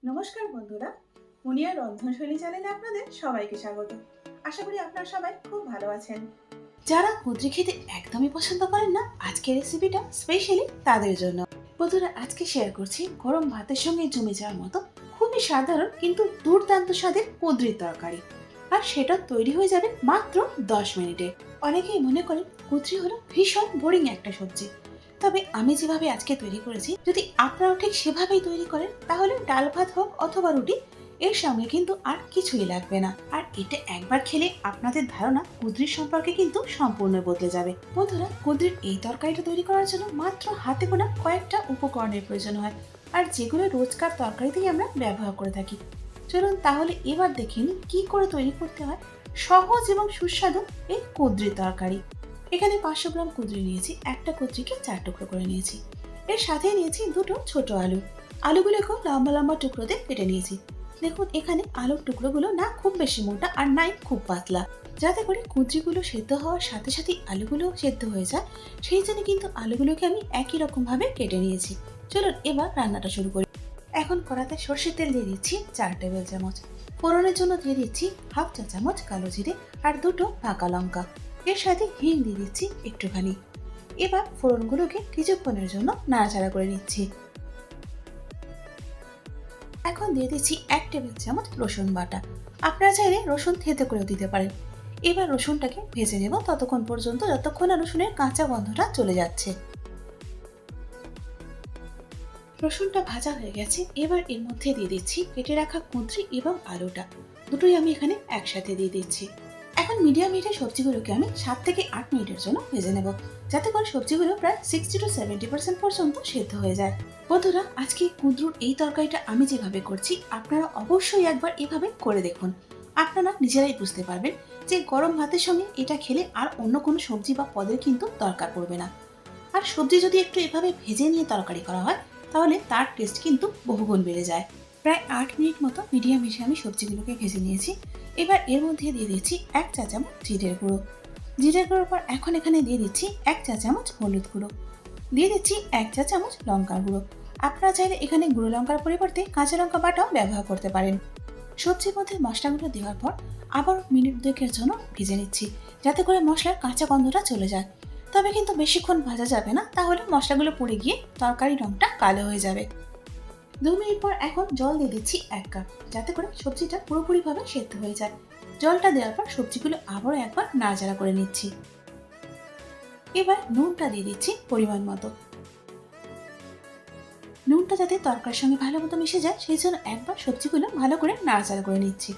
নমস্কার বন্ধুরা, মুনিয়া রন্ধনশৈলী চ্যানেলে আপনাদের সবাইকে স্বাগত। আশা করি আপনারা সবাই খুব ভালো আছেন। যারা কুঁদরি খেতে একদমই পছন্দ করেন না, আজকের রেসিপিটা স্পেশালি তাদের জন্য। বন্ধুরা, আজকে শেয়ার করছি গরম ভাতের সঙ্গে জমে যাওয়ার মতো খুবই সাধারণ কিন্তু দুর্দান্ত স্বাদের কুঁদরির তরকারি, আর সেটা তৈরি হয়ে যাবে মাত্র 10 মিনিটে। অনেকেই মনে করেন কুঁদরি হলো ভীষণ বোরিং একটা সবজি, তবে আমি যেভাবে আজকে তৈরি করেছি, যদি আপনারাও ঠিক সেভাবেই তৈরি করেন তাহলে ডাল ভাত হোক অথবা রুটি, এর সঙ্গে কিন্তু আর কিছুই লাগবে না। আর এটা একবার খেলে আপনাদের ধারণা কুঁদরির সম্পর্কে কিন্তু সম্পূর্ণ বদলে যাবে। বন্ধুরা, কুঁদরির এই তরকারিটা তৈরি করার জন্য মাত্র হাতে গোনা কয়েকটা উপকরণের প্রয়োজন হয়, আর যেগুলো রোজকার তরকারিতেই আমরা ব্যবহার করে থাকি। চলুন তাহলে এবার দেখে নিই কি করে তৈরি করতে হয় সহজ এবং সুস্বাদু এই কুঁদরির তরকারি। এখানে 500 গ্রাম কুঁদরি নিয়েছি, একটা কুঁদরিকে 4 টুকরো করে নিয়েছি। এর সাথে নিয়েছি দুটো ছোট আলু। আলুগুলোকে লম্বা লম্বা টুকরোতে কেটে নিয়েছি। দেখুন, এখানে আলুর টুকরোগুলো না খুব বেশি মোটা আর নাই খুব পাতলা, যাতে করে কুঁদরিগুলো সেদ্ধ হওয়ার সাথে সাথে আলুগুলো সেদ্ধ হয়ে যায়। সেই জন্য কিন্তু আলুগুলোকে আমি একই রকম ভাবে কেটে নিয়েছি। চলুন এবার রান্নাটা শুরু করি। এখন কড়াতে সর্ষের তেল দিয়ে দিচ্ছি 4 টেবিল চামচ। ফোড়নের জন্য দিয়ে দিচ্ছি হাফ চা চামচ কালো জিরে আর দুটো পাকা লঙ্কা। এর সাথে হিং দিয়ে দিচ্ছি একটুখানি। এবার ফোড়নগুলোকে কিছুক্ষণের জন্য নাড়াচাড়া করে নিচ্ছি। এখন দিয়ে দিচ্ছি 1 টেবিল চামচ রসুন বাটা। আপনারা চাইলে রসুন থেঁতো করেও দিতে পারেন। এবার রসুনটাকে ভেজে নেব ততক্ষণ পর্যন্ত যতক্ষণ না রসুনের কাঁচা গন্ধটা চলে যাচ্ছে। রসুনটা ভাজা হয়ে গেছে। এবার এর মধ্যে দিয়ে দিচ্ছি কেটে রাখা কুঁদরি এবং আলুটা, দুটোই আমি এখানে একসাথে দিয়ে দিচ্ছি। এখন মিডিয়াম হিটে সবজিগুলোকে আমি 7 থেকে 8 মিনিটের জন্য ভেজে নেব, যাতে করে সবজিগুলো প্রায় 60 to 70% পর্যন্ত সেদ্ধ হয়ে যায়। বন্ধুরা, আজকে কুঁদরুর এই তরকারিটা আমি যেভাবে করছি আপনারা অবশ্যই একবার এভাবে করে দেখুন। আপনারা নিজেরাই বুঝতে পারবেন যে গরম ভাতের সঙ্গে এটা খেলে আর অন্য কোনো সবজি বা পদের কিন্তু দরকার পড়বে না। আর সবজি যদি একটু এভাবে ভেজে নিয়ে তরকারি করা হয় তাহলে তার টেস্ট কিন্তু বহুগুণ বেড়ে যায়। প্রায় 8 মিনিট মতো মিডিয়াম হিসেবে আমি সবজিগুলোকে ভেজে নিয়েছি। এবার এর মধ্যে দিয়ে দিচ্ছি 1 চা চামচ জিরের গুঁড়ো। জিরের গুঁড়োর পর এখন এখানে দিয়ে দিচ্ছি 1 চা চামচ হলুদ গুঁড়ো। দিয়ে দিচ্ছি 1 চা চামচ লঙ্কার গুঁড়ো। আপনারা চাইলে এখানে গুঁড়ো লঙ্কার পরিবর্তে কাঁচা লঙ্কা বাটাও ব্যবহার করতে পারেন। সবজির মধ্যে মশলাগুলো দেওয়ার পর আবার মিনিট 2 জন্য ভেজে নিচ্ছি, যাতে করে মশলার কাঁচা গন্ধটা চলে যায়। তবে কিন্তু বেশিক্ষণ ভাজা যাবে না, তাহলে মশলাগুলো পুড়ে গিয়ে তরকারির রংটা কালো হয়ে যাবে। 2 মিনিট পর এখন জল দিয়ে দিচ্ছি 1 কাপ, যাতে করে সবজিটা পুরোপুরিভাবে সেদ্ধ হয়ে যায়। জলটা দেওয়ার পর সবজিগুলো আবারও একবার নাড়াচাড়া করে নিচ্ছি। এবার নুনটা দিয়ে দিচ্ছি পরিমাণ মতো। নুনটা যাতে তরকারির সঙ্গে ভালো মতো মিশে যায় সেই জন্য একবার সবজিগুলো ভালো করে নাড়াচাড়া করে নিচ্ছি।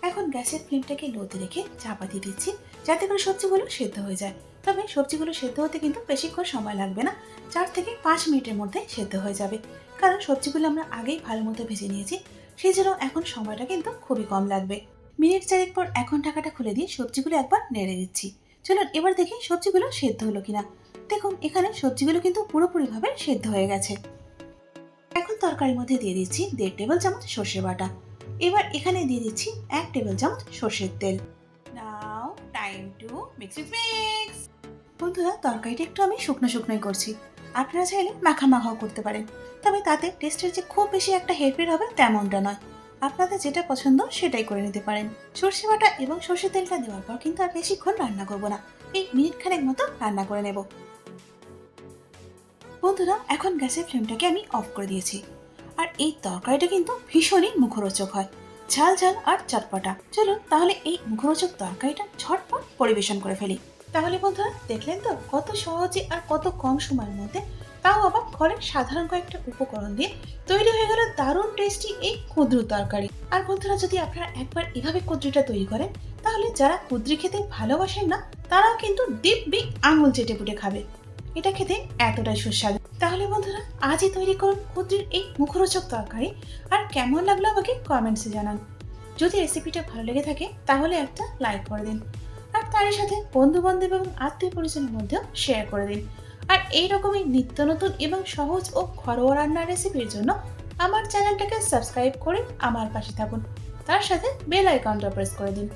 এখন গ্যাসের ফ্লেমটাকে লোতে রেখে চাপা দিয়ে দিচ্ছি, যাতে করে সবজিগুলো সেদ্ধ হয়ে যায়। তবে সবজিগুলো সেদ্ধ হতে কিন্তু বেশিক্ষণ সময় লাগবে না, 4 থেকে 5 মিনিটের মধ্যে সেদ্ধ হয়ে যাবে। কারণ সবজিগুলো আমরা আগেই ভালো মতো ভেজে নিয়েছি, সেই জন্য এখন সময়টা কিন্তু খুবই কম লাগবে। মিনিট 4 পর এখন ঢাকাটা খুলে দিয়ে সবজিগুলো একবার নেড়ে দিচ্ছি। চলুন এবার দেখি সবজিগুলো সেদ্ধ হলো কিনা। দেখুন, এখানে সবজিগুলো কিন্তু পুরোপুরিভাবে সেদ্ধ হয়ে গেছে। এখন তরকারির মধ্যে দিয়ে দিচ্ছি 1.5 টেবিল চামচ সর্ষে বাটা। এবার এখানে দিয়ে দিচ্ছি 1 টেবিল চামচ সর্ষের তেল। Now time to mix with mix. বন্ধুরা, তরকারিটা একটু আমি শুকনো শুকনোই করছি। আপনারা চাইলে মাখা মাখাও করতে পারেন, তবে তাতে টেস্টের যে খুব বেশি একটা হেরফের হবে তেমনটা নয়। আপনাদের যেটা পছন্দ সেটাই করে নিতে পারেন। সর্ষে বাটা এবং সর্ষের তেলটা দেওয়ার পর কিন্তু আর বেশিক্ষণ রান্না করব না, এই মিনিট খানেক মতো রান্না করে নেব। বন্ধুরা, এখন গ্যাসের ফ্লেমটাকে আমি অফ করে দিয়েছি। আর এই তরকারিটা কিন্তু ভীষণই মুখরোচক হয়, ঝাল ঝাল আর চটপটা। চলুন তাহলে এই মুখরোচক তরকারিটা ঝটপট পরিবেশন করে ফেলি। তাহলে বন্ধুরা, দেখলেন তো কত সহজে আর কত কম সময়ের মধ্যে, তাও আবার ঘরের সাধারণ কয়েকটা উপকরণ দিয়ে তৈরি হয়ে গেল দারুণ টেস্টি এই কুঁদরু তরকারি। আর বন্ধুরা, যদি আপনারা একবার এভাবে কুঁদরিটা তৈরি করেন তাহলে যারা কুঁদরি খেতে ভালোবাসেন না তারাও কিন্তু দিব্যি আঙুল চেটে পুটে খাবে। এটা খেতে এতটাই সুস্বাদু। তাহলে বন্ধুরা, আজই তৈরি করুন কুঁদরির এই মুখরোচক তরকারি, আর কেমন লাগলো আমাকে কমেন্টসে জানান। যদি রেসিপিটা ভালো লেগে থাকে তাহলে একটা লাইক করে দিন, আর তারই সাথে বন্ধু বান্ধব এবং আত্মীয় পরিজনের মধ্যেও শেয়ার করে দিন। আর এইরকমই নিত্য নতুন এবং সহজ ও ঘরোয়া রান্নার রেসিপির জন্য আমার চ্যানেলটাকে সাবস্ক্রাইব করে আমার পাশে থাকুন। তার সাথে বেল আইকনটা প্রেস করে দিন,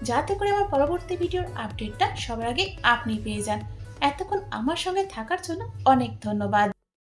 যাতে করে আমার পরবর্তী ভিডিওর আপডেটটা সবার আগে আপনি পেয়ে যান। এতক্ষণ আমার সঙ্গে থাকার জন্য অনেক ধন্যবাদ।